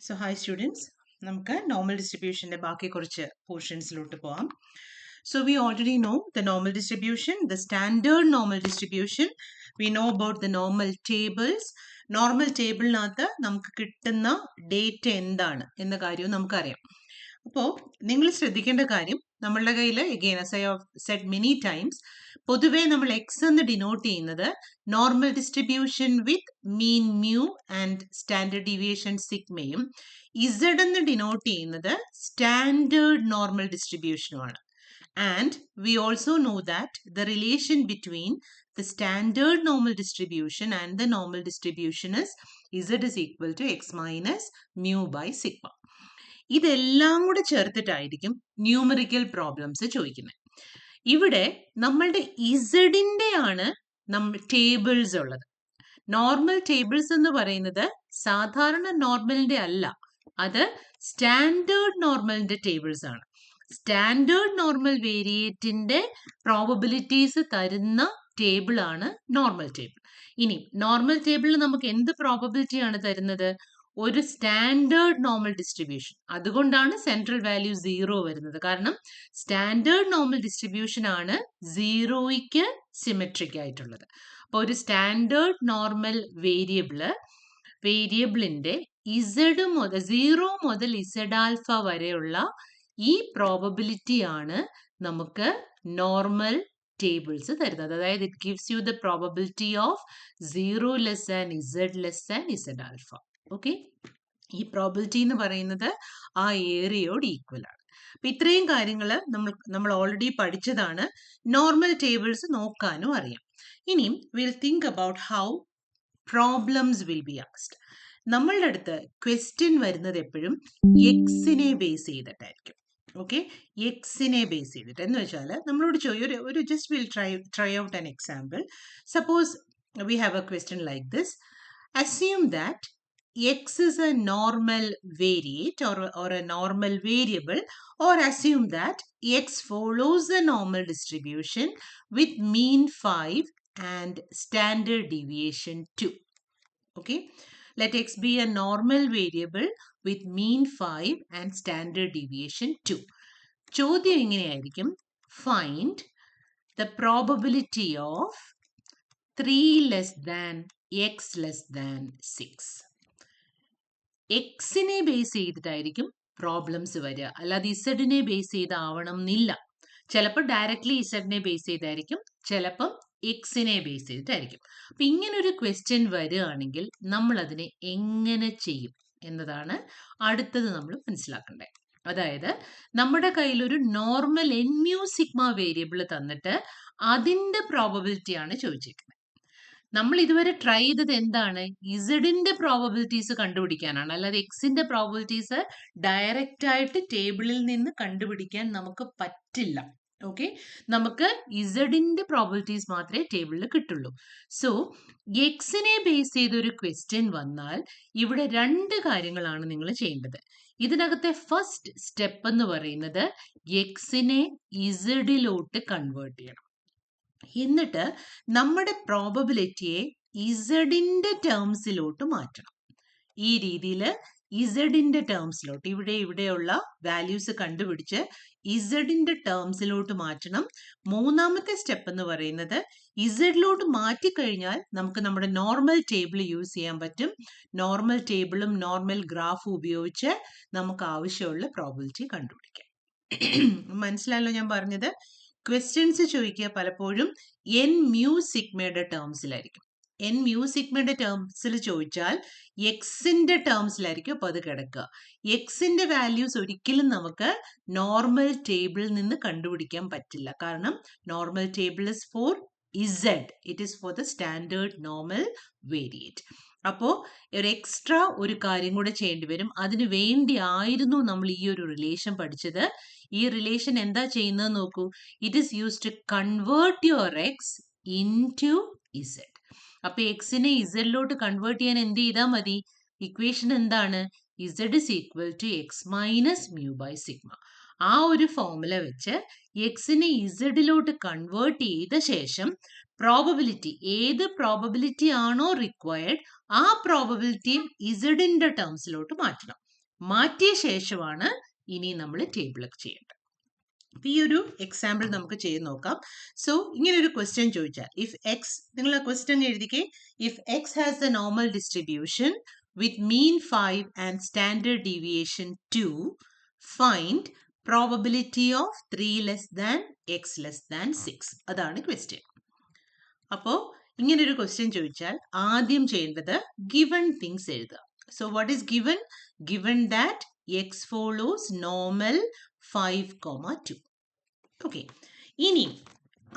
So, hi students. നമുക്ക് normal ഡിസ്ട്രിബ്യൂഷന്റെ ബാക്കി കുറച്ച് പോർഷൻസിലോട്ട് പോവാം. So, we already know the normal distribution, the standard normal distribution. We know about the normal tables. Normal ടേബിളിനകത്ത് നമുക്ക് കിട്ടുന്ന data എന്താണ് എന്ന കാര്യവും നമുക്കറിയാം. അപ്പോൾ നിങ്ങൾ ശ്രദ്ധിക്കേണ്ട കാര്യം, നമ്മളുടെ കയ്യിൽ again as I have said many times, പൊതുവേ നമ്മൾ എക്സ് എന്ന് ഡിനോട്ട് ചെയ്യുന്നത് normal distribution with mean mu and standard deviation സിഗ്മയും ഇസഡ് എന്ന് ഡിനോട്ട് ചെയ്യുന്നത് സ്റ്റാൻഡേർഡ് നോർമൽ ഡിസ്ട്രിബ്യൂഷനുമാണ്. And we also know that the relation between the standard normal distribution and the normal distribution is z is equal to x minus mu by sigma. ഇതെല്ലാം കൂടെ ചേർത്തിട്ടായിരിക്കും numerical problems ചോദിക്കുന്നത്. ഇവിടെ നമ്മളുടെ ഇസഡിന്റെ ആണ് tables ഉള്ളത്. Normal tables എന്ന് പറയുന്നത് സാധാരണ നോർമലിന്റെ അല്ല, അത് സ്റ്റാൻഡേർഡ് നോർമലിന്റെ ടേബിൾസ് ആണ്. സ്റ്റാൻഡേർഡ് നോർമൽ വേരിയേറ്റിന്റെ പ്രോബബിലിറ്റീസ് തരുന്ന ടേബിൾ ആണ് നോർമൽ ടേബിൾ. ഇനി നോർമൽ ടേബിളിൽ നമുക്ക് എന്ത് പ്രോബബിലിറ്റി ആണ് തരുന്നത്? ഒരു സ്റ്റാൻഡേർഡ് നോർമൽ ഡിസ്ട്രിബ്യൂഷൻ. അതുകൊണ്ടാണ് സെൻട്രൽ വാല്യൂ 0 വരുന്നത്. കാരണം സ്റ്റാൻഡേർഡ് നോർമൽ ഡിസ്ട്രിബ്യൂഷൻ ആണ് സീറോയ്ക്ക് സിമെട്രിക് ആയിട്ടുള്ളത്. അപ്പോൾ ഒരു സ്റ്റാൻഡേർഡ് നോർമൽ വേരിയബിളിന്റെ ഇസഡ് മുതൽ 0 മുതൽ ഇസഡ് ആൽഫ വരെയുള്ള ഈ പ്രോബബിലിറ്റി ആണ് നമുക്ക് നോർമൽ ടേബിൾസ് തരുന്നത്. അതായത് it gives you the probability of 0 less than Z alpha. Okay, ഈ പ്രോബബിലിറ്റി എന്ന് പറയുന്നത് ആ ഏരിയയോട് ഈക്വൽ ആണ്. അപ്പൊ ഇത്രയും കാര്യങ്ങൾ നമ്മൾ ഓൾറെഡി പഠിച്ചതാണ്. നോർമൽ ടേബിൾസ് നോക്കാനും അറിയാം. ഇനിയും will think about how problems will be asked. നമ്മളുടെ അടുത്ത് ക്വസ്റ്റ്യൻ വരുന്നത് എപ്പോഴും എക്സിനെ ബേസ് ചെയ്തിട്ടായിരിക്കും. ഓക്കെ, എക്സിനെ ബേസ് ചെയ്തിട്ട് എന്ന് വെച്ചാൽ നമ്മളോട് ഒരു just will try out an example. Suppose we have A question like this. Assume that x is a normal variate or a normal variable, or assume that x follows a normal distribution with mean 5 and standard deviation 2. Okay, let x be a normal variable with mean 5 and standard deviation 2. ചോദ്യം എങ്ങനെയായിരിക്കും? Find the probability of 3 less than x less than 6. എക്സിനെ base ചെയ്തിട്ടായിരിക്കും problems വരിക, അല്ലാതെ ഇസഡിനെ base ചെയ്താവണം എന്നില്ല. ചിലപ്പോൾ directly ഇസഡിനെ base ചെയ്തായിരിക്കും, ചിലപ്പം എക്സിനെ base ചെയ്തിട്ടായിരിക്കും. അപ്പൊ ഇങ്ങനൊരു ക്വസ്റ്റ്യൻ വരികയാണെങ്കിൽ നമ്മൾ അതിനെ എങ്ങനെ ചെയ്യും എന്നതാണ് അടുത്തത് നമ്മൾ മനസ്സിലാക്കേണ്ടത്. അതായത് നമ്മുടെ കയ്യിൽ ഒരു normal N mu sigma variable തന്നിട്ട് അതിന്റെ പ്രോബബിലിറ്റി ആണ് ചോദിച്ചിരിക്കുന്നത്. നമ്മൾ ഇതുവരെ ട്രൈ ചെയ്തത് എന്താണ്? ഇസഡിന്റെ പ്രോബബിലിറ്റീസ് കണ്ടുപിടിക്കാനാണ്, അല്ലാതെ എക്സിന്റെ പ്രോബബിലിറ്റീസ് ഡയറക്റ്റ് ആയിട്ട് ടേബിളിൽ നിന്ന് കണ്ടുപിടിക്കാൻ നമുക്ക് പറ്റില്ല. ഓക്കെ, നമുക്ക് ഇസഡിന്റെ പ്രോബബിലിറ്റീസ് മാത്രമേ ടേബിളിൽ കിട്ടുള്ളൂ. സോ എക്സിനെ ബേസ് ചെയ്ത ഒരു ക്വസ്റ്റ്യൻ വന്നാൽ ഇവിടെ 2 കാര്യങ്ങളാണ് നിങ്ങൾ ചെയ്യേണ്ടത്. ഇതിനകത്തെ ഫസ്റ്റ് സ്റ്റെപ്പ് എന്ന് പറയുന്നത് എക്സിനെ ഇസഡിലോട്ട് കൺവേർട്ട് ചെയ്യണം. എന്നിട്ട് നമ്മുടെ പ്രോബബിലിറ്റിയെ ഇസഡിന്റെ ടേംസിലോട്ട് മാറ്റണം. ഈ രീതിയിൽ ഇസഡിന്റെ ടേംസിലോട്ട് ഇവിടെയുള്ള വാല്യൂസ് കണ്ടുപിടിച്ച് ഇസഡിന്റെ ടേംസിലോട്ട് മാറ്റണം. മൂന്നാമത്തെ സ്റ്റെപ്പ് എന്ന് പറയുന്നത് ഇസഡിലോട്ട് മാറ്റിക്കഴിഞ്ഞാൽ നമുക്ക് നമ്മുടെ നോർമൽ ടേബിൾ യൂസ് ചെയ്യാൻ പറ്റും. നോർമൽ ടേബിളും നോർമൽ ഗ്രാഫും ഉപയോഗിച്ച് നമുക്ക് ആവശ്യമുള്ള പ്രോബബിലിറ്റി കണ്ടുപിടിക്കാം. മനസ്സിലായല്ലോ ഞാൻ പറഞ്ഞത്? ക്വസ്റ്റ്യൻസ് ചോദിക്കുക പലപ്പോഴും എൻ മ്യൂ സിഗ്മയുടെ ടേംസിലായിരിക്കും. എൻ മ്യൂ സിഗ്മയുടെ ടേംസിൽ ചോദിച്ചാൽ എക്സിന്റെ ടേംസിലായിരിക്കും അപ്പോൾ അത് കിടക്കുക. എക്സിന്റെ വാല്യൂസ് ഒരിക്കലും നമുക്ക് നോർമൽ ടേബിളിൽ നിന്ന് കണ്ടുപിടിക്കാൻ പറ്റില്ല. കാരണം normal table is for Z, it is for the standard normal variate. അപ്പോൾ ഒരു എക്സ്ട്രാ ഒരു കാര്യം കൂടെ ചെയ്യേണ്ടി വരും. അതിനു വേണ്ടി ആയിരുന്നു നമ്മൾ ഈ ഒരു റിലേഷൻ പഠിച്ചത്. ഈ റിലേഷൻ എന്താ ചെയ്യുന്നത് നോക്കൂ. It is use to convert your X into Z. അപ്പൊ എക്സിനെ ഇസഡിലോട്ട് കൺവേർട്ട് ചെയ്യാൻ എന്ത് ചെയ്താൽ മതി? ഇക്വേഷൻ എന്താണ്? Z is equal to X minus mu by sigma. ആ ഒരു ഫോർമുല വെച്ച് എക്സിനെ ഇസഡിലോട്ട് കൺവേർട്ട് ചെയ്ത ശേഷം പ്രോബബിലിറ്റി, ഏത് പ്രോബബിലിറ്റി ആണോ റിക്വയർഡ് ആ പ്രോബബിലിറ്റിയും ഇസഡിന്റെ ടേംസിലോട്ട് മാറ്റണം. മാറ്റിയ ശേഷമാണ് ഇനി നമ്മൾ ടേബിൾ ചെയ്യേണ്ടത്. ഈ ഒരു എക്സാമ്പിൾ നമുക്ക് ചെയ്ത് നോക്കാം. സോ ഇങ്ങനെ ഒരു ക്വസ്റ്റ്യൻ ചോദിച്ചാൽ ഇഫ് എക്സ്, നിങ്ങൾ ആ ക്വസ്റ്റ്യൻ എഴുതിക്കേ. If X has the normal distribution with mean 5 and standard deviation 2, find probability of 3 less than X less than 6. അതാണ് ക്വസ്റ്റ്യൻ. അപ്പോൾ ഇങ്ങനെ ഒരു ക്വസ്റ്റ്യൻ ചോദിച്ചാൽ ആദ്യം ചെയ്യേണ്ടത് ഗിവൺ തിങ്സ് എഴുതുക. So what is given? Given that X follows normal 5,2. Okay, ഇനി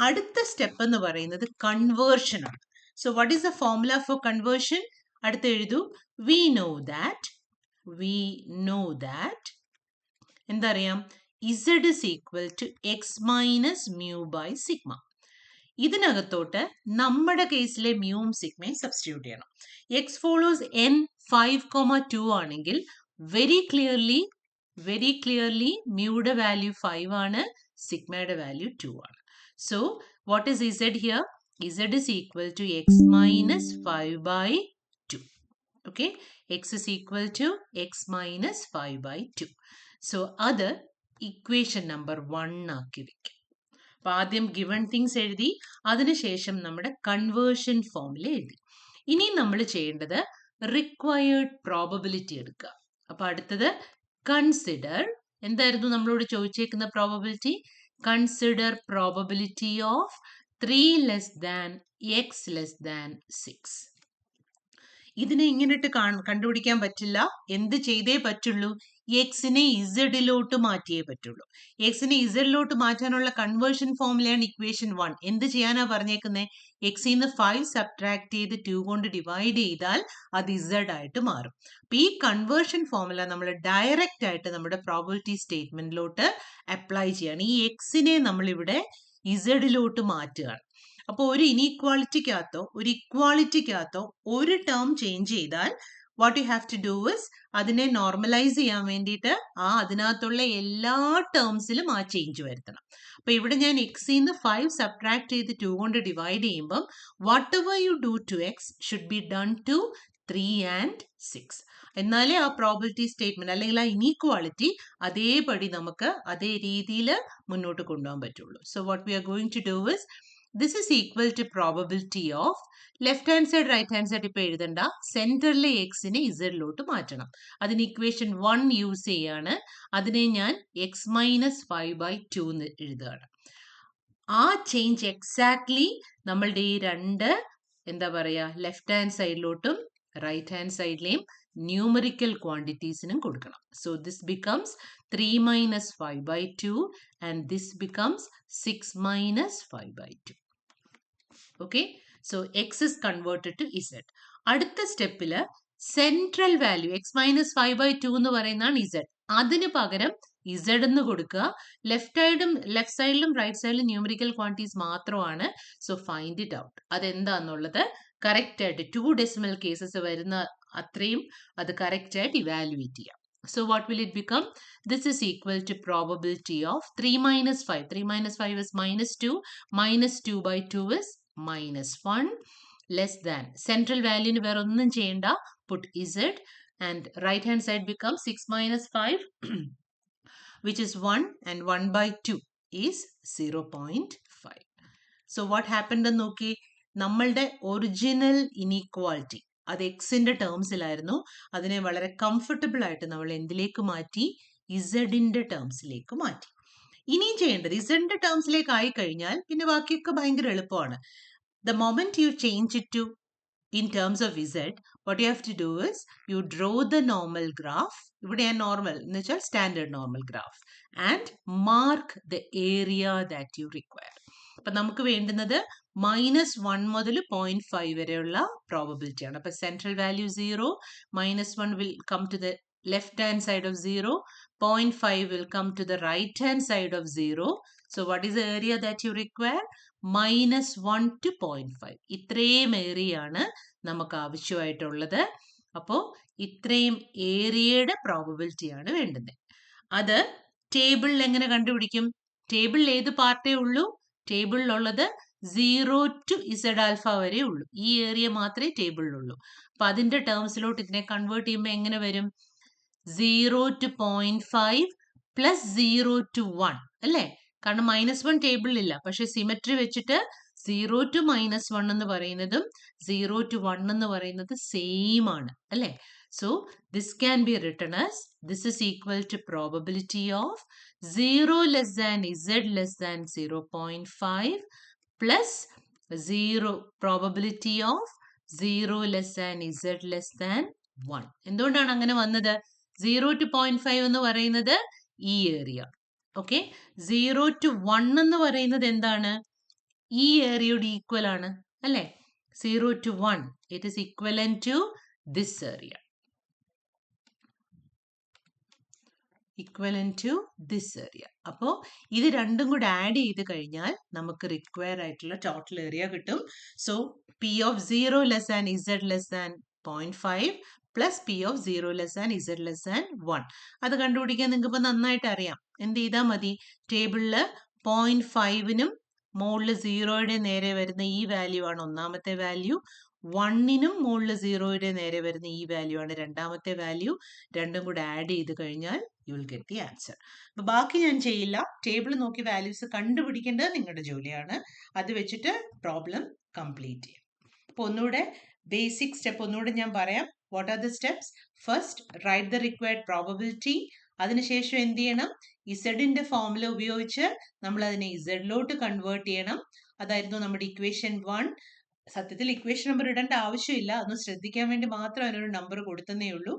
അടുത്ത സ്റ്റെപ്പ് എന്ന് പറയുന്നത് കൺവേർഷൻ ആണ്. So what is the formula for conversion? അടുത്ത് എഴുതൂ. വി നോ ദാറ്റ് എന്താ അറിയാം? Z is equal to X minus mu by sigma. ഇതിനകത്തോട്ട് നമ്മുടെ കേസിലെ മ്യൂവും സിഗ്മയും സബ്സ്റ്റിറ്റ്യൂട്ട് ചെയ്യണം. എക്സ് ഫോളോസ് എൻ 5,2 ആണെങ്കിൽ വെരി ക്ലിയർലി മ്യൂയുടെ വാല്യൂ 5 ആണ്, സിഗ്മയുടെ വാല്യൂ 2 ആണ്. So what is Z here? Z is equal to X minus 5/2. Okay, X is equal to X minus 5/2. So അത് ഇക്വേഷൻ നമ്പർ 1 ആക്കി വെക്കും. അപ്പൊ ആദ്യം ഗിവൺ തിങ്സ് എഴുതി, അതിനുശേഷം നമ്മുടെ കൺവേർഷൻ ഫോമിൽ എഴുതി. ഇനി നമ്മൾ ചെയ്യേണ്ടത് റിക്വയർഡ് പ്രോബബിലിറ്റി എടുക്കുക. അപ്പൊ അടുത്തത് കൺസിഡർ, എന്തായിരുന്നു നമ്മളോട് ചോദിച്ചേക്കുന്ന probability? Consider probability of 3 less than X less than 6. ഇതിനെ ഇങ്ങനെയിട്ട് കണ്ടുപിടിക്കാൻ പറ്റില്ല. എന്ത് ചെയ്തേ പറ്റുള്ളൂ? എക്സിനെ ഇസഡിലോട്ട് മാറ്റിയേ പറ്റുള്ളൂ. എക്സിനെ ഇസഡിലോട്ട് മാറ്റാനുള്ള കൺവേർഷൻ ഫോമുലയാണ് ഇക്വേഷൻ 1. എന്ത് ചെയ്യാനാ പറഞ്ഞേക്കുന്നത്? എക്സിൽ നിന്ന് 5 സബ്ട്രാക്ട് ചെയ്ത് 2 കൊണ്ട് ഡിവൈഡ് ചെയ്താൽ അത് ഇസഡ് ആയിട്ട് മാറും. അപ്പൊ ഈ കൺവേർഷൻ ഫോമുല നമ്മൾ ഡയറക്റ്റ് ആയിട്ട് നമ്മുടെ പ്രോബബിലിറ്റി സ്റ്റേറ്റ്മെന്റിലോട്ട് അപ്ലൈ ചെയ്യാണ്. ഈ എക്സിനെ നമ്മളിവിടെ ഇസഡിലോട്ട് മാറ്റുകയാണ്. അപ്പോൾ ഒരു ഇനീക്വാളിറ്റിക്കകത്തോ ഒരു ഇക്വാളിറ്റിക്കകത്തോ ഒരു ടേം ചേഞ്ച് ചെയ്താൽ what you have to do is അതിനെ നോർമലൈസ് ചെയ്യാൻ വേണ്ടിയിട്ട് അതിനകത്തുള്ള എല്ലാ ടേംസിലും ആ ചേഞ്ച് വരുത്തണം. അപ്പൊ ഇവിടെ ഞാൻ എക്സിൽ നിന്ന് 5 സബ്ട്രാക്ട് ചെയ്ത് 2 കൊണ്ട് ഡിവൈഡ് ചെയ്യുമ്പം whatever you do to X should be done to 3 and 6. എന്നാലേ ആ പ്രോബബിലിറ്റി സ്റ്റേറ്റ്മെന്റ് അല്ലെങ്കിൽ ആ ഇനീക്വാളിറ്റി അതേപടി നമുക്ക് അതേ രീതിയിൽ മുന്നോട്ട് കൊണ്ടുപോകാൻ പറ്റുള്ളൂ. So what we are going to do is this is equal to probability of left hand side right hand side ഇപ്പോൾ എഴുതണ്ട, സെന്ററിലെ എക്സിനെ ഇസഡിലോട്ട് മാറ്റണം. അതിന് ഇക്വേഷൻ 1 യൂസ് ചെയ്യാണ്. അതിനെ ഞാൻ എക്സ് മൈനസ് 5/2 എന്ന് എഴുതുകയാണ്. ആ ചേഞ്ച് എക്സാക്ട്ലി നമ്മളുടെ ഈ രണ്ട് എന്താ പറയുക ലെഫ്റ്റ് ഹാൻഡ് സൈഡിലോട്ടും റൈറ്റ് ഹാൻഡ് സൈഡിലെയും ന്യൂമറിക്കൽ ക്വാണ്ടിറ്റീസിനും കൊടുക്കണം. So this becomes 3 minus 5/2 and this becomes 6 minus 5/2. Okay, so x is converted to z. അടുത്ത സ്റ്റെപ്പില് സെൻട്രൽ വാല്യൂ എക്സ് മൈനസ് 5/2 എന്ന് പറയുന്നതാണ് z. അതിന് പകരം z എന്ന് കൊടുക്കുക. ലെഫ്റ്റ് സൈഡിലും റൈറ്റ് സൈഡിലും ന്യൂമറിക്കൽ ക്വാണ്ടിറ്റീസ് മാത്രമാണ്. So find it out. അതെന്താന്നുള്ളത് കറക്റ്റ് ആയിട്ട് 2 ഡെസിമൽ കേസസ് വരുന്ന അത്രയും അത് കറക്റ്റ് ആയിട്ട് ഇവാലുവേറ്റ് ചെയ്യാം. So what will it become? This is equal to probability of 3 minus 5. 3 minus 5 is minus 2. Minus 2/2 is minus 1. Less than. Central value in where onnum cheyanda. Put z. And right hand side becomes 6 minus 5. Which is 1. And 1/2 is 0.5. So what happened then? Okay. നമ്മളുടെ original inequality അത് എക്സിന്റെ ടേംസിലായിരുന്നു. അതിനെ വളരെ comfortable ആയിട്ട് നമ്മൾ എന്തിലേക്ക് മാറ്റി? ഇസഡിന്റെ ടേംസിലേക്ക് മാറ്റി. ഇനിയും ചെയ്യേണ്ടത് ഇസഡിന്റെ ടേംസിലേക്ക് ആയി കഴിഞ്ഞാൽ പിന്നെ ബാക്കിയൊക്കെ ഭയങ്കര എളുപ്പമാണ്. The moment you change it to in terms of z, what you have to do is you draw the normal graph. ഇവിടെ normal എന്ന് വെച്ചാൽ standard normal graph and mark the area that you require. അപ്പൊ നമുക്ക് വേണ്ടുന്നത് -1 മുതൽ 0.5 വരെയുള്ള probability ആണ്. അപ്പൊ central value 0, -1 will come to the left hand side of 0, 0.5 will come to the right hand side of 0. So what is the area that you require? -1 to 0.5. ഇത്രയും ഏരിയയാണ് നമുക്ക് ആവശ്യമായിട്ടുള്ളത്. അപ്പോൾ ഇത്രയും ഏരിയയുടെ പ്രോബബിലിറ്റി ആണ് വേണ്ടത്. അത് ടേബിളിൽ എങ്ങനെ കണ്ടുപിടിക്കും? ടേബിളിൽ ഏത് പാർട്ടേ ഉള്ളൂ? ടേബിളിലുള്ളത് 0 to z ആൽഫ വരെ ഉള്ളൂ. ഈ ഏരിയ മാത്രമേ ടേബിളിലുള്ളൂ. അപ്പൊ അതിന്റെ ടേംസിലോട്ട് ഇതിനെ കൺവേർട്ട് ചെയ്യുമ്പോൾ എങ്ങനെ വരും? 0 to 0.5 പ്ലസ് 0 to 1 അല്ലേ? കാരണം -1 ടേബിളിലില്ല. പക്ഷെ സിമെട്രി വെച്ചിട്ട് 0 to -1 എന്ന് പറയുന്നതും 0 to 1 എന്ന് പറയുന്നത് സെയിം ആണ് അല്ലേ? So this can be written as this is equal to probability of 0 less than z less than 0.5 plus 0 probability of 0 less than z less than 1. എന്തുകൊണ്ടാണ് അങ്ങനെ വന്നത്? 0 to 0.5 എന്ന് പറയുന്നത് ഈ ഏരിയ. ഓക്കെ, 0 to 1 എന്ന് പറയുന്നത് എന്താണ്? ഈ ഏരിയയോട് ഈക്വൽ ആണ് അല്ലേ? 0 to 1 it is equivalent to this area. Equivalent to this area. അപ്പോൾ ഇത് രണ്ടും കൂടെ ആഡ് ചെയ്ത് കഴിഞ്ഞാൽ നമുക്ക് റിക്വയർ ആയിട്ടുള്ള ടോട്ടൽ ഏരിയ കിട്ടും. So P of 0 less than z less than 0.5 plus P of 0 less than z less than 1. അത് കണ്ടുപിടിക്കാൻ നിങ്ങൾക്ക് ഇപ്പോൾ നന്നായിട്ട് അറിയാം. എന്ത് ചെയ്താൽ മതി? ടേബിളിൽ 0.5നും മുകളിൽ 0യുടെ നേരെ വരുന്ന ഈ വാല്യൂ ആണ് ഒന്നാമത്തെ വാല്യൂ, 1നും മുകളിൽ 0യുടെ നേരെ വരുന്ന ഈ വാല്യൂ ആണ് രണ്ടാമത്തെ വാല്യൂ. രണ്ടും കൂടെ ആഡ് ചെയ്ത് കഴിഞ്ഞാൽ you will get the answer. അപ്പോൾ ബാക്കി ഞാൻ ചെയ്യില്ല. ടേബിൾ നോക്കി വാല്യൂസ് കണ്ടുപിടിക്കേണ്ടത് നിങ്ങളുടെ ജോലിയാണ്. അത് വെച്ചിട്ട് പ്രോബ്ലം കംപ്ലീറ്റ് ചെയ്യും. അപ്പോൾ ഒന്നുകൂടെ ബേസിക് സ്റ്റെപ്പ് ഒന്നുകൂടെ ഞാൻ പറയാം. What are the steps? First, write the required probability. അതിനുശേഷം എന്ത് ചെയ്യണം? ഇസഡിന്റെ ഫോർമുല ഉപയോഗിച്ച് നമ്മൾ അതിനെ ഇസഡിലോട്ട് കൺവേർട്ട് ചെയ്യണം. അതായിരുന്നു നമ്മുടെ ഇക്വേഷൻ 1. സത്യത്തിൽ ഇക്വേഷൻ നമ്പർ ഇടേണ്ട ആവശ്യമില്ല, അതൊന്ന് ശ്രദ്ധിക്കാൻ വേണ്ടി മാത്രം അതിനൊരു നമ്പർ കൊടുത്തതേ ഉള്ളൂ.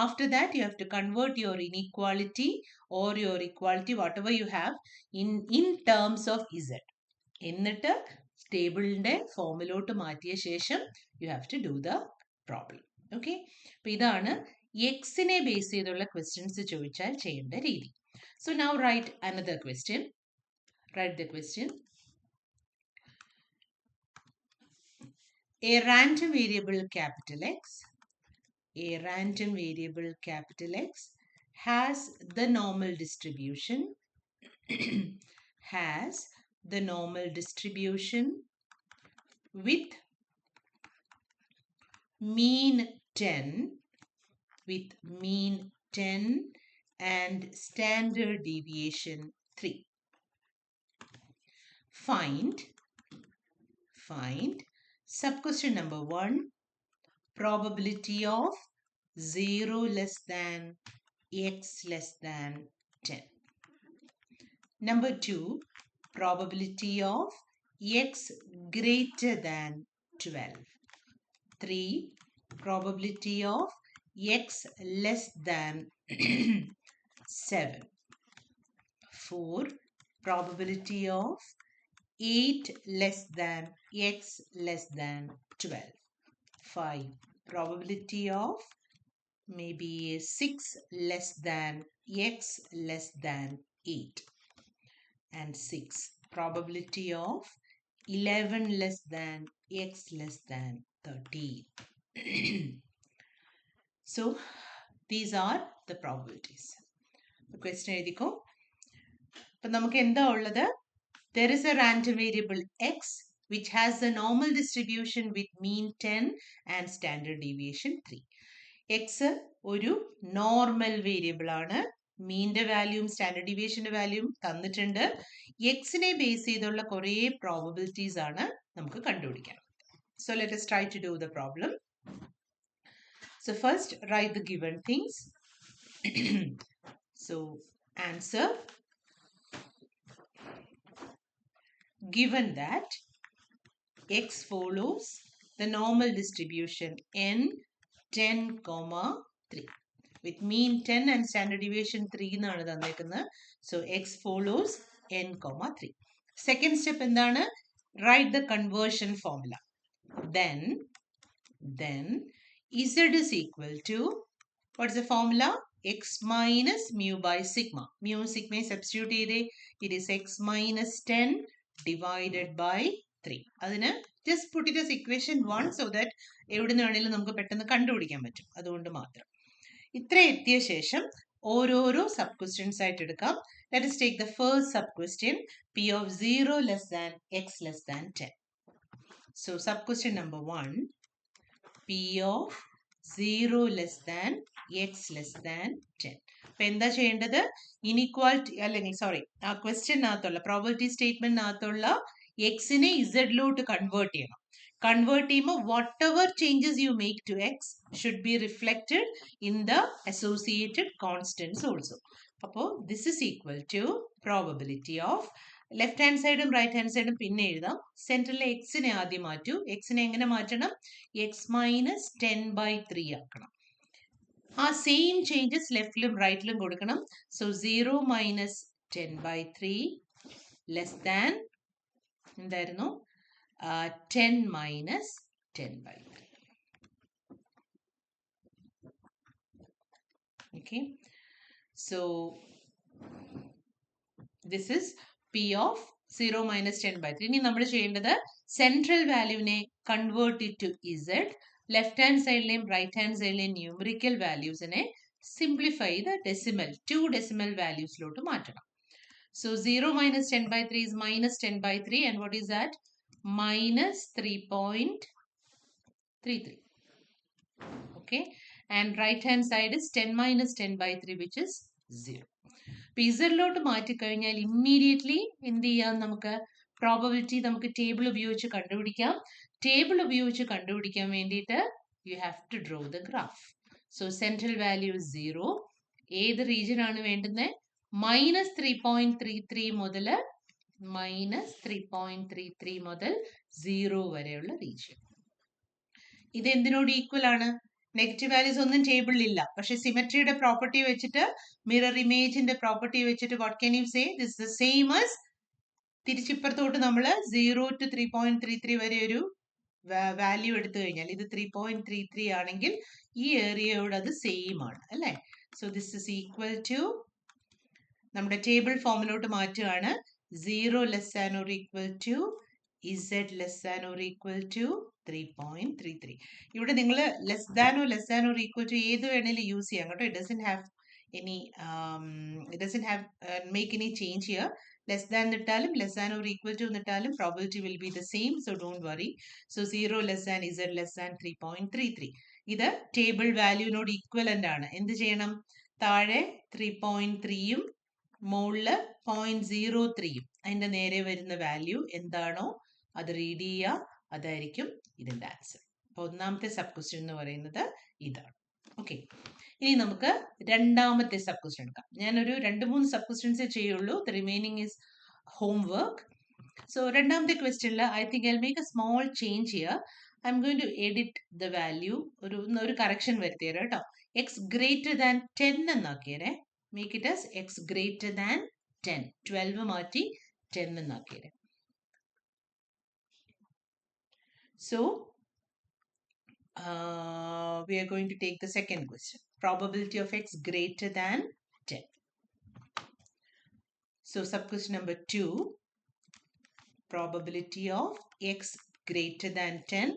After that you have to convert your inequality or your equality whatever you have in terms of Z. എന്നിട്ട് ടേബിളിന്റെ ഫോമിലോട്ട് മാറ്റിയ ശേഷം you have to do the problem. Okay, അപ്പൊ ഇതാണ് എക്സിനെ ബേസ് ചെയ്തുള്ള ക്വസ്റ്റ്യൻസ് ചോദിച്ചാൽ ചെയ്യേണ്ട രീതി. So now write another question. Write the question. A random variable capital X, a random variable capital X has the normal distribution, has the normal distribution with mean 10, with mean 10 and standard deviation 3. Find sub-question number 1, probability of 0 less than x less than 10. Number 2, probability of x greater than 12. 3, probability of x less than 7. 4, probability of 8 less than x less than 12. 5, probability of maybe 6 less than x less than 8. And 6, probability of 11 less than x less than 13. So these are the probabilities. The question എഴുതിക്കോ. അപ്പം നമുക്ക് എന്താ ഉള്ളത്? There is a random variable x which has a normal distribution with mean 10 and standard deviation 3. X ഒരു normal variable ആണ്. മീൻ്റെ വാല്യൂവും standard ഡീവിയേഷന്റെ വാല്യൂവും തന്നിട്ടുണ്ട്. എക്സിനെ base ചെയ്തുള്ള കുറേ പ്രോബബിലിറ്റീസ് ആണ് നമുക്ക് കണ്ടുപിടിക്കണം. So let us try to do the problem. So first write the given things. So answer. Given that x follows the normal distribution n 10, 3 with mean 10 and standard deviation 3 എന്നാണ് തന്നേക്കുന്നത്. So x follows n, 3. Second step എന്താണ്? Write the conversion formula. Then z is equal to, what is the formula? X minus mu by sigma. Mu sigma substitute ചെയ്തേ. It is x minus 10 divided by 3. അതിന് just put it as equation 1 so that എവിടെ നിന്ന് വേണമെങ്കിലും നമുക്ക് പെട്ടെന്ന് കണ്ടുപിടിക്കാൻ പറ്റും. അതുകൊണ്ട് മാത്രം. ഇത്ര എത്തിയ ശേഷം ഓരോരോ സബ് ക്വസ്റ്റ്യൻസ് ആയിട്ട് എടുക്കാം. Let us take the first sub question, p of 0 less than x less than 10. So sub question number 1, p of 0 less than X less than 10. അപ്പൊ എന്താ ചെയ്യേണ്ടത്? ഇനിക്വാലിറ്റി അല്ലെങ്കിൽ സോറി ആ ക്വസ്റ്റ്യനകത്തുള്ള പ്രോബബിലിറ്റി സ്റ്റേറ്റ്മെന്റിനകത്തുള്ള എക്സിനെ ഇസഡിലോട്ട് കൺവേർട്ട് ചെയ്യണം. കൺവേർട്ട് ചെയ്യുമ്പോൾ whatever changes you make to X should be reflected in the associated constants also. അപ്പോൾ this is equal to probability of left hand സൈഡും റൈറ്റ് ഹാൻഡ് സൈഡും പിന്നെ എഴുതാം. സെൻട്രലിലെ എക്സിനെ ആദ്യം മാറ്റൂ. എക്സിനെ എങ്ങനെ മാറ്റണം? എക്സ് മൈനസ് 10/3 ആക്കണം. ആ സെയിം ചേഞ്ചസ് ലെഫ്റ്റിലും റൈറ്റിലും കൊടുക്കണം. സോ 0 മൈനസ് 10/3 ലെസ് ദാൻ എന്തായിരുന്നു? 10 minus 10/3. Okay, so this is P of 0 minus 10/3. ഇനി നമ്മൾ ചെയ്യേണ്ടത് സെൻട്രൽ വാല്യൂവിനെ convert to Z, left hand സൈഡിലെയും റൈറ്റ് ഹാൻഡ് സൈഡിലെയും ന്യൂമറിക്കൽ വാല്യൂസിനെ സിംപ്ലിഫൈ ചെയ്ത് ഡെസിമൽ 2 ഡെസിമൽ വാല്യൂസിലോട്ട് മാറ്റണം. So 0 minus 10/3 is minus 10/3 and what is that? Minus 3.33. Okay, and right hand side is 10 minus 10/3 which is 0. ഇസഡിലോട്ട് മാറ്റിക്കഴിഞ്ഞാൽ immediately എന്ത് ചെയ്യാം? നമുക്ക് പ്രോബബിലിറ്റി നമുക്ക് ടേബിൾ ഉപയോഗിച്ച് കണ്ടുപിടിക്കാം. ടേബിൾ ഉപയോഗിച്ച് കണ്ടുപിടിക്കാൻ വേണ്ടിയിട്ട് you have to draw the graph. So central value 0. ഏത് റീജിയൻ ആണ് വേണ്ടുന്നത്? മൈനസ് 3.33 മുതൽ മുതൽ 0 വരെയുള്ള റീജിയൻ. ഇത് എന്തിനോട് ഈക്വൽ ആണ്? നെഗറ്റീവ് വാല്യൂസ് ഒന്നും ടേബിളിൽ ഇല്ല. പക്ഷെ സിമെട്രിയുടെ പ്രോപ്പർട്ടി വെച്ചിട്ട്, മിറർ ഇമേജിന്റെ പ്രോപ്പർട്ടി വെച്ചിട്ട് what can you say? This the same as തിരിച്ചിപ്പുറത്തോട്ട് നമ്മൾ 0 to 3.33 വരെ ഒരു വാല്യൂ എടുത്തു കഴിഞ്ഞാൽ ഇത് 3.33 ആണെങ്കിൽ ഈ ഏരിയയോട് അത് സെയിം ആണ് അല്ലേ? So this is equal to നമ്മുടെ ടേബിൾ ഫോമിലോട്ട് മാറ്റുകയാണ്. 0 less than or equal to z less than or equal to 3.33. ഇവിടെ നിങ്ങൾ ലെസ് ദാനോ ഈക്വൽ ടു ഏത് വേണേലും യൂസ് ചെയ്യാം കേട്ടോ. It doesn't have make any change here. Less than എന്നിട്ടാലും less than or equal to എന്നിട്ടാലും probability will be the same. So don't worry. So 0 less than z less than 3.33. ഇത് table വാല്യൂവിനോട് equivalent ആണ്. എന്ത് ചെയ്യണം? താഴെ 3.3യും മുകളില് 0.03യും അതിന്റെ നേരെ വരുന്ന വാല്യൂ എന്താണോ അത് റീഡ് ചെയ്യുക. അതായിരിക്കും ഇതിന്റെ ആൻസർ. അപ്പൊ ഒന്നാമത്തെ സബ് ക്വസ്റ്റ്യൻ എന്ന് പറയുന്നത് ഇതാണ്. ഓക്കെ, ഇനി നമുക്ക് രണ്ടാമത്തെ സബ് ക്വസ്റ്റ്യൻ എടുക്കാം. ഞാനൊരു 2-3 സബ് ക്വസ്റ്റ്യൻസേ ചെയ്യുള്ളൂ. The remaining is homework. So രണ്ടാമത്തെ ക്വസ്റ്റ്യനിൽ I think I make a small change here. I am going to edit the value. ഒരു കറക്ഷൻ വരുത്തിയേരെ കേട്ടോ. എക്സ് ഗ്രേറ്റർ ദാൻ 10 എന്നാക്കിയേരെ. Make it as X greater than 10. 12 മാറ്റി 10 എന്നാക്കിയേരെ. So, we are going to take the second question. Probability of x greater than 10. So, sub-question number 2. Probability of x greater than 10.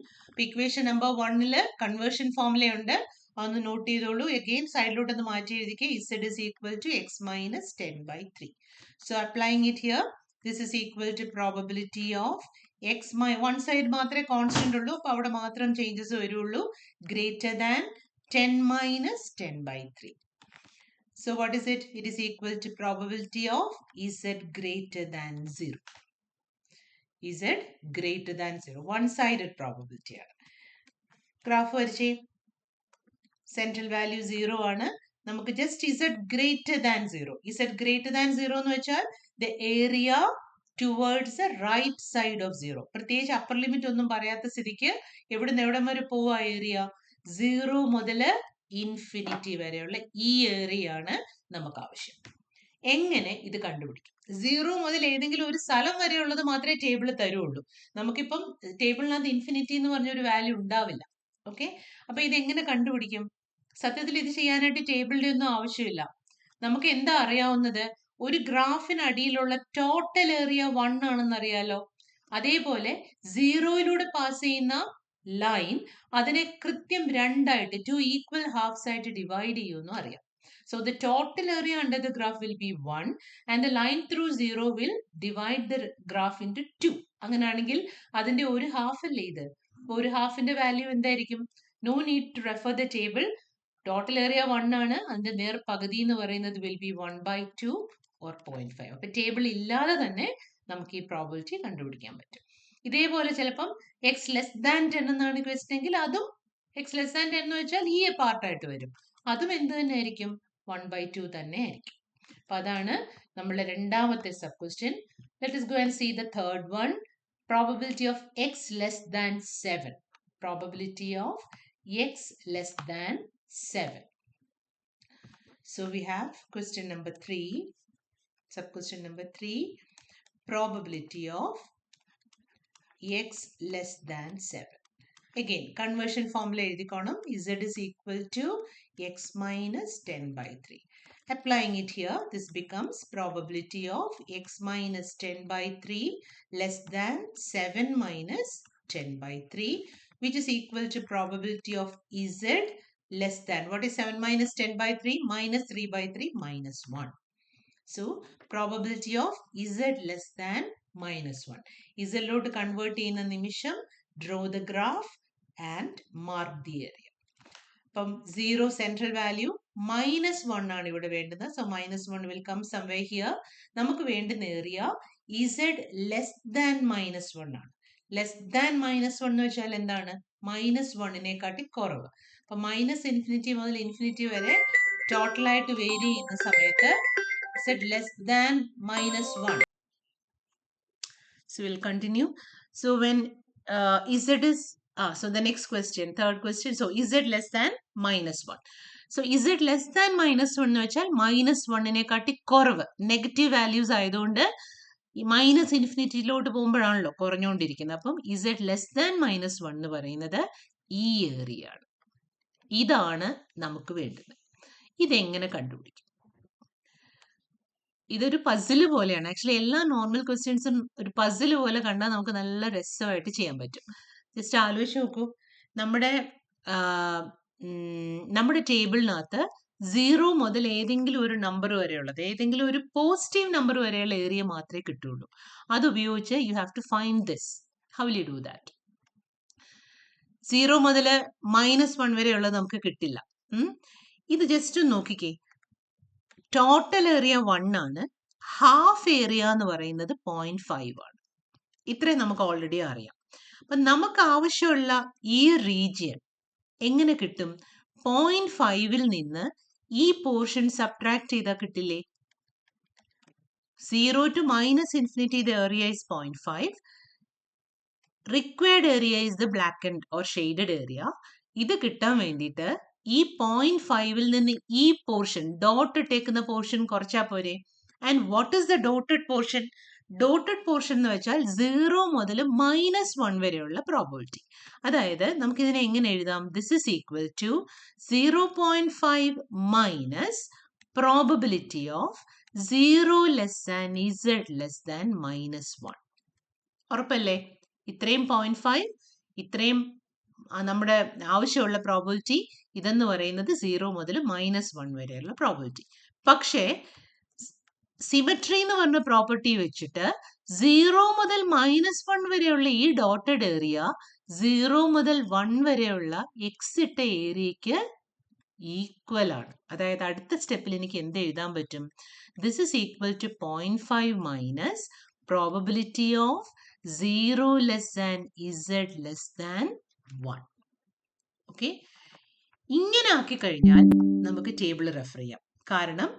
Equation number 1 conversion formula ഉണ്ട്. ഒന്ന് not ചെയ്തോളൂ. Again, side-ലോട്ട് ഒന്ന് മാറ്റി എഴുതിക്കുക. Z is equal to x minus 10/3. So, applying it here, this is equal to probability of x one side മാത്രമേ constant ഉള്ളൂ. അപ്പൊ അവിടെ മാത്രം ചേഞ്ചസ് വരുള്ളൂ. Greater than 10 minus 10/3. So what is it? It is equal to probability of z greater than 0. Z greater than 0. One-sided probability ആണ്. Graph വരച്ചേ. Central value 0 ആണ്. നമുക്ക് just z greater than 0. Z greater than 0 എന്ന് വെച്ചാൽ the area towards the right side of 0. പ്രത്യേകിച്ച് upper limit ഒന്നും പറയാത്ത സ്ഥിതിക്ക് എവിടുന്ന് എവിടം വരെ പോവാ ഏരിയ? 0 മുതൽ ഇൻഫിനിറ്റി വരെയുള്ള ഈ ഏരിയ ആണ് നമുക്ക് ആവശ്യം. എങ്ങനെ ഇത് കണ്ടുപിടിക്കും? 0 മുതൽ ഏതെങ്കിലും ഒരു സ്ഥലം വരെയുള്ളത് മാത്രമേ ടേബിൾ തരുള്ളൂ. നമുക്കിപ്പം ടേബിളിനകത്ത് ഇൻഫിനിറ്റി എന്ന് പറഞ്ഞൊരു വാല്യൂ ഉണ്ടാവില്ല. ഓക്കെ, അപ്പൊ ഇത് എങ്ങനെ കണ്ടുപിടിക്കും? സത്യത്തിൽ ഇത് ചെയ്യാനായിട്ട് ടേബിളിന്റെ ഒന്നും ആവശ്യമില്ല. നമുക്ക് എന്താ അറിയാവുന്നത്? ഒരു ഗ്രാഫിനടിയിലുള്ള ടോട്ടൽ ഏരിയ 1 ആണെന്ന് അറിയാലോ. അതേപോലെ 0യിലൂടെ പാസ് ചെയ്യുന്ന ലൈൻ അതിനെ കൃത്യം 2ആയിട്ട് 2 ഈക്വൽ ഹാഫ്സ് ആയിട്ട് ഡിവൈഡ് ചെയ്യുമെന്നും അറിയാം. So the total area under the graph will be 1 and the line through 0 will divide the graph into 2. അങ്ങനെയാണെങ്കിൽ അതിന്റെ ഒരു ഹാഫ് അല്ലേ ഇത്? ഒരു ഹാഫിന്റെ വാല്യൂ എന്തായിരിക്കും? No need to refer the table. Total area 1 ആണ്, അതിന്റെ നേർ പകുതി എന്ന് പറയുന്നത് വിൽ ബി 1/2 ഓർ 0.5. അപ്പൊ ടേബിൾ ഇല്ലാതെ തന്നെ നമുക്ക് ഈ പ്രോബിലിറ്റി കണ്ടുപിടിക്കാൻ പറ്റും. ഇതേപോലെ ചിലപ്പം എക്സ് ലെസ് ദാൻ 10 എന്നാണ് ക്വസ്റ്റൻ എങ്കിൽ അതും എക്സ് ലെസ് ദാൻ 10 എന്ന് വെച്ചാൽ ഈ പാർട്ടായിട്ട് വരും. അതും എന്ത് തന്നെ ആയിരിക്കും? 1/2 തന്നെ ആയിരിക്കും. അപ്പൊ അതാണ് നമ്മളുടെ രണ്ടാമത്തെ sub question. Let us go and see the third one. Probability of x less than 7. Probability of x less than 7. So we have question number 3. Sub question number 3. Probability of x less than 7. Again, conversion formula എഴുതിക്കോണം. Z is equal to x minus 10/3. Applying it here, this becomes probability of x minus 10/3 less than 7 minus 10/3, which is equal to probability of Z less than, what is 7 minus 10/3? Minus 3/3 minus 1. So, probability of Z less than minus 1. Z lot convert ചെയ്യുന്ന നിമിഷം draw the graph and mark the area. അപ്പം 0 central value -1 ആണ് ഇവിടെ വേണ്ടത്. So, -1 will come somewhere here. നമുക്ക് വേണ്ടുന്ന area Z less than -1 ആണ്. Less than -1 എന്ന് വെച്ചാൽ എന്താണ്? -1-നെക്കാട്ടി കുറവ്. അപ്പൊ -∞ മുതൽ ഇൻഫിനിറ്റി വരെ ടോട്ടലായിട്ട് വേരി ചെയ്യുന്ന സമയത്ത് Z less than -1. So we'll continue. So when Z is, so the next question, third question. So Z less than -1. So Z less than -1 എന്ന് വെച്ചാൽ -1-നെക്കാട്ടി കുറവ്. നെഗറ്റീവ് വാല്യൂസ് ആയതുകൊണ്ട് ഈ മൈനസ് ഇൻഫിനിറ്റിയിലോട്ട് പോകുമ്പോഴാണല്ലോ കുറഞ്ഞുകൊണ്ടിരിക്കുന്നത്. അപ്പം Z ലെസ് ദാൻ -1 എന്ന് പറയുന്നത് ഈ ഏരിയ ആണ്. ഇതാണ് നമുക്ക് വേണ്ടത്. ഇതെങ്ങനെ കണ്ടുപിടിക്കും? ഇതൊരു പസിൽ പോലെയാണ്. ആക്ച്വലി എല്ലാ നോർമൽ ക്വസ്റ്റ്യൻസും ഒരു പസിൽ പോലെ കണ്ടാൽ നമുക്ക് നല്ല രസമായിട്ട് ചെയ്യാൻ പറ്റും. ജസ്റ്റ് ആലോചിച്ച് നോക്കൂ. നമ്മുടെ ടേബിളിനകത്ത് 0 മുതൽ ഏതെങ്കിലും ഒരു നമ്പർ വരെയുള്ളത്, ഏതെങ്കിലും ഒരു പോസിറ്റീവ് നമ്പർ വരെയുള്ള ഏരിയ മാത്രമേ കിട്ടുള്ളൂ. അതുപയോഗിച്ച് you have to find this. How will you do that? 0 മുതൽ -1 വരെയുള്ളത് നമുക്ക് കിട്ടില്ല. ഇത് ജസ്റ്റ് നോക്കിക്കേ. ടോട്ടൽ ഏരിയ 1 ആണ്. ഹാഫ് ഏരിയ എന്ന് പറയുന്നത് 0.5 ആണ്. ഇത്രയും നമുക്ക് ഓൾറെഡി അറിയാം. അപ്പൊ നമുക്ക് ആവശ്യമുള്ള ഈ റീജിയൻ എങ്ങനെ കിട്ടും? 0.5-ൽ നിന്ന് ഈ പോർഷൻ സബ്ട്രാക്ട് ചെയ്താൽ കിട്ടില്ലേ? 0 to -∞, the area is 0.5. Required area is the blackened or shaded area. ഇത് കിട്ടാൻ വേണ്ടിയിട്ട് ഈ 0.5-ൽ നിന്ന് ഈ പോർഷൻ, ഡോട്ട് ഇട്ടേക്കുന്ന പോർഷൻ കുറച്ചാൽ പോരെ. And what is the dotted portion? Dotted portion എന്ന് വെച്ചാൽ 0 മുതൽ -1 വരെയുള്ള പ്രോബിലിറ്റി. അതായത് നമുക്കിതിനെ എങ്ങനെ എഴുതാം? This is equal to 0.5 minus probability of 0 less than Z less than -1. ഉറപ്പല്ലേ? ഇത്രയും 0.5, ഇത്രയും നമ്മുടെ ആവശ്യമുള്ള പ്രോബിലിറ്റി. ഇതെന്ന് പറയുന്നത് 0 മുതൽ -1 വരെയുള്ള പ്രോബിലിറ്റി. പക്ഷേ സിമെട്രി എന്ന് പറഞ്ഞ പ്രോപ്പർട്ടി വെച്ചിട്ട് 0 മുതൽ -1 വരെയുള്ള ഈ ഡോട്ടഡ് ഏരിയ 0 മുതൽ 1 വരെയുള്ള എക്സ് ഇട്ട ഏരിയക്ക് ഈക്വൽ ആണ്. അതായത് അടുത്ത സ്റ്റെപ്പിൽ എനിക്ക് എന്ത് എഴുതാൻ പറ്റും? This is equal to 0.5 minus probability of 0 less than Z less than 1. Okay, ഇങ്ങനെ ആക്കി കഴിഞ്ഞാൽ നമുക്ക് ടേബിൾ റെഫർ ചെയ്യാം. കാരണം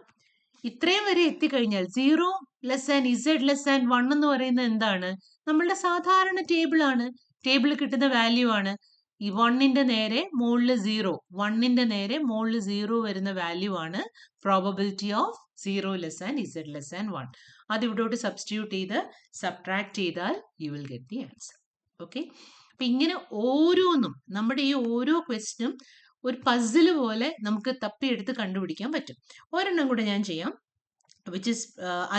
ഇത്രയും വരെ എത്തിക്കഴിഞ്ഞാൽ 0 less than Z less than 1 എന്ന് പറയുന്നത് എന്താണ്? നമ്മളുടെ സാധാരണ ടേബിൾ ആണ്. ടേബിൾ കിട്ടുന്ന വാല്യൂ ആണ്. ഈ 1-ന്റെ നേരെ മുകളിൽ 0, 1-ന്റെ നേരെ മുകളിൽ 0 വരുന്ന വാല്യൂ ആണ് probability of 0 less than Z less than 1. അത് ഇവിടോട്ട് സബ്സ്റ്റിറ്റ്യൂട്ട് ചെയ്ത് സബ്ട്രാക്ട് ചെയ്താൽ you will get the answer. Okay, അപ്പൊ ഇങ്ങനെ ഓരോന്നും നമ്മുടെ ഈ ഓരോ ക്വസ്റ്റ്യനും ഒരു പസിൽ പോലെ നമുക്ക് തപ്പിയെടുത്ത് കണ്ടുപിടിക്കാൻ പറ്റും. ഒരെണ്ണം കൂടെ ഞാൻ ചെയ്യാം, വിച്ച് ഇസ്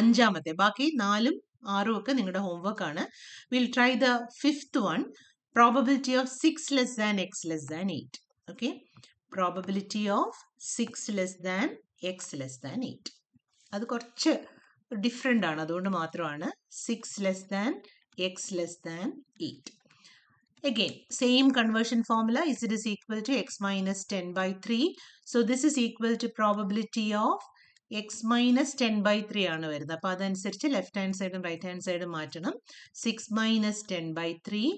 5-മത്തെ. ബാക്കി 4ഉം 6ഉം ഒക്കെ നിങ്ങളുടെ ഹോംവർക്ക് ആണ്. Will try the 5th one. Probability of 6 less than x less than 8. Okay, probability of 6 less than x less than 8. അത് കുറച്ച് ഡിഫറെൻ്റ് ആണ്, അതുകൊണ്ട് മാത്രമാണ് 6 less than x less than 8. Again, same conversion formula, z is equal to x minus 10 by 3. So this is equal to probability of x minus 10 by 3 ആണ് വരുന്നത്. അപ്പോൾ അതനുസരിച്ച് left hand സൈഡും റൈറ്റ് ഹാൻഡ് സൈഡും മാറ്റണം. 6 minus 10 by 3,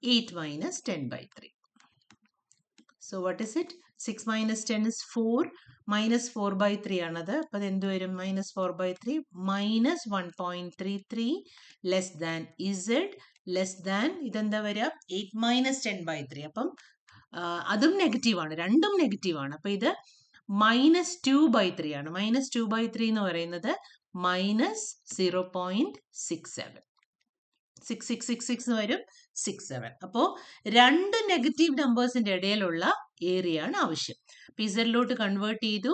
8 minus 10 by 3. So what is it? 6 minus 10 is 4, minus 4 by 3 ആണത്. അപ്പോൾ അത് എന്ത് വരും? minus 4 by 3 minus 1.33 less than z less than ഇതെന്താ വരിക? 8 minus 10 by 3. അപ്പം അതും നെഗറ്റീവ് ആണ്, രണ്ടും നെഗറ്റീവ് ആണ്. അപ്പോൾ ഇത് minus 2 by 3 ആണ്. minus 2 by 3 എന്ന് പറയുന്നത് minus 0.67. 6666 എന്ന് വരും, 67. അപ്പോൾ രണ്ട് നെഗറ്റീവ് നമ്പേഴ്സിന്റെ ഇടയിലുള്ള ഏരിയ ആണ് ആവശ്യം. പിസറിലോട്ട് കൺവേർട്ട് ചെയ്തു,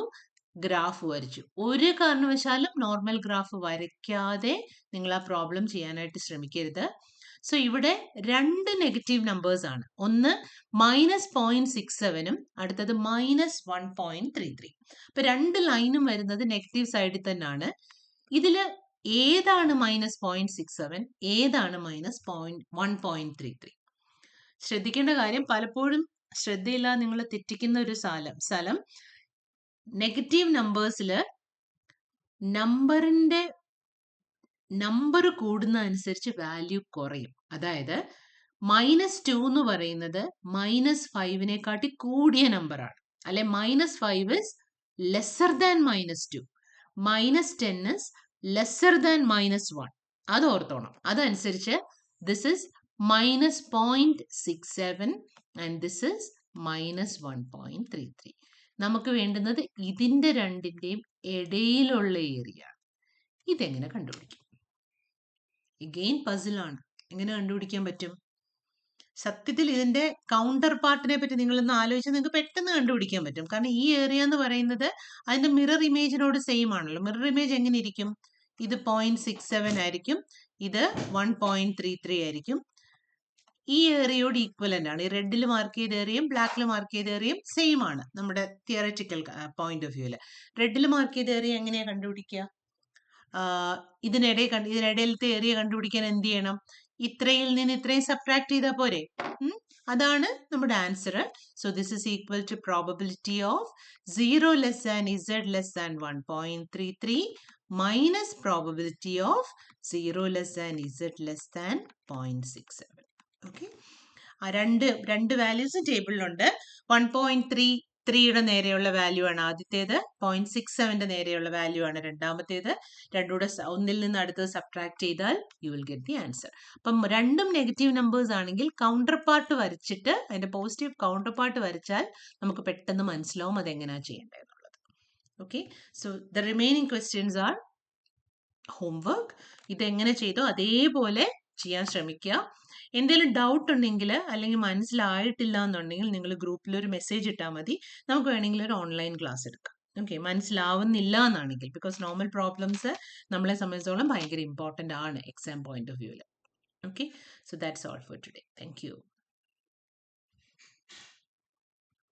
ഗ്രാഫ് വരച്ചു. ഒരു കാരണവശാലും നോർമൽ ഗ്രാഫ് വരയ്ക്കാതെ നിങ്ങൾ ആ പ്രോബ്ലം ചെയ്യാനായിട്ട് ശ്രമിക്കരുത്. സോ ഇവിടെ രണ്ട് നെഗറ്റീവ് നമ്പേഴ്സ് ആണ്. ഒന്ന് -0.67ഉം അടുത്തത് -1.33. അപ്പൊ രണ്ട് ലൈനും വരുന്നത് നെഗറ്റീവ് സൈഡിൽ തന്നെയാണ്. ഇതില് ഏതാണ് -0.67, ഏതാണ് -1.33? ശ്രദ്ധിക്കേണ്ട കാര്യം, പലപ്പോഴും ശ്രദ്ധയില്ലാതെ നിങ്ങൾ തെറ്റിക്കുന്ന ഒരു സ്ഥലം നെഗറ്റീവ് നമ്പേഴ്സിൽ നമ്പർ കൂടുന്ന അനുസരിച്ച് വാല്യൂ കുറയും. അതായത് -2 എന്ന് പറയുന്നത് -5നേക്കാട്ടി കൂടിയ നമ്പറാണ്. അല്ലെ, -5 is lesser than -2, -10 is lesser than -1. അത് ഓർത്തോണം. അതനുസരിച്ച് this is -0.67 and this is -1.33. നമുക്ക് വേണ്ടുന്നത് ഇതിന്റെ രണ്ടിന്റെയും ഇടയിലുള്ള ഏരിയ. ഇതെങ്ങനെ കണ്ടുപിടിക്കും? എഗെയിൻ പസിൽ ആണ്. എങ്ങനെ കണ്ടുപിടിക്കാൻ പറ്റും? സത്യത്തിൽ ഇതിന്റെ കൗണ്ടർ പാർട്ടിനെ പറ്റി നിങ്ങളൊന്ന് ആലോചിച്ച് നിങ്ങൾക്ക് പെട്ടെന്ന് കണ്ടുപിടിക്കാൻ പറ്റും. കാരണം ഈ ഏരിയ എന്ന് പറയുന്നത് അതിന്റെ മിറർ ഇമേജിനോട് സെയിം ആണല്ലോ. മിറർ ഇമേജ് എങ്ങനെ ഇരിക്കും? ഇത് 0.67 ആയിരിക്കും, ഇത് 1.33 ആയിരിക്കും. ഈ ഏരിയയോട് ഈക്വലന്റ് ആണ്. ഈ റെഡിൽ മാർക്ക് ചെയ്ത ഏരിയയും ബ്ലാക്കിൽ മാർക്ക് ചെയ്ത ഏരിയയും സെയിം ആണ് നമ്മുടെ തിയററ്റിക്കൽ പോയിന്റ് ഓഫ് വ്യൂല്. റെഡിൽ മാർക്ക് ചെയ്ത ഏരിയ എങ്ങനെയാ കണ്ടുപിടിക്കുക? ഇതിനിടയിലത്തെ ഏരിയ കണ്ടുപിടിക്കാൻ എന്ത് ചെയ്യണം? ഇത്രയിൽ നിന്ന് ഇത്രയും സബ്ട്രാക്ട് ചെയ്താൽ പോരെ? അതാണ് നമ്മുടെ answer. So this is equal to probability of 0 less than z less than 1.33 minus probability of 0 less than z less than 0.67. Okay, ആ രണ്ട് വാല്യൂസും ടേബിളിലുണ്ട്. 1.33യുടെ നേരെയുള്ള വാല്യൂ ആണ് ആദ്യത്തേത്, 0.67ന്റെ നേരെയുള്ള വാല്യൂ ആണ് രണ്ടാമത്തേത്. രണ്ടുകൂടെ ഒന്നിൽ നിന്ന് അടുത്തത് സബ്ട്രാക്ട് ചെയ്താൽ you will get the answer. അപ്പം രണ്ടും നെഗറ്റീവ് നമ്പേഴ്സ് ആണെങ്കിൽ കൗണ്ടർ പാർട്ട് വരച്ചിട്ട് അതിന്റെ പോസിറ്റീവ് കൗണ്ടർ പാർട്ട് വരച്ചാൽ നമുക്ക് പെട്ടെന്ന് മനസ്സിലാവും അതെങ്ങനെയാണ് ചെയ്യേണ്ടതെന്നുള്ളത്. Okay, so the remaining questions are homework. ഇതെങ്ങനെ ചെയ്തോ അതേപോലെ ചെയ്യാൻ ശ്രമിക്കുക. എന്തെങ്കിലും ഡൗട്ട് ഉണ്ടെങ്കിൽ അല്ലെങ്കിൽ മനസ്സിലായിട്ടില്ല എന്നുണ്ടെങ്കിൽ നിങ്ങൾ ഗ്രൂപ്പിൽ ഒരു മെസ്സേജ് ഇട്ടാൽ മതി. നമുക്ക് വേണമെങ്കിൽ ഒരു ഓൺലൈൻ ക്ലാസ് എടുക്കാം. ഓക്കെ, മനസ്സിലാവുന്നില്ല എന്നാണെങ്കിൽ, ബിക്കോസ് നോർമൽ പ്രോബ്ലംസ് നമ്മളെ സംബന്ധിച്ചോളം ഭയങ്കര ഇമ്പോർട്ടൻ്റ് ആണ് എക്സാം പോയിന്റ് ഓഫ് വ്യൂവിൽ. Okay, so that's all for today. Thank you.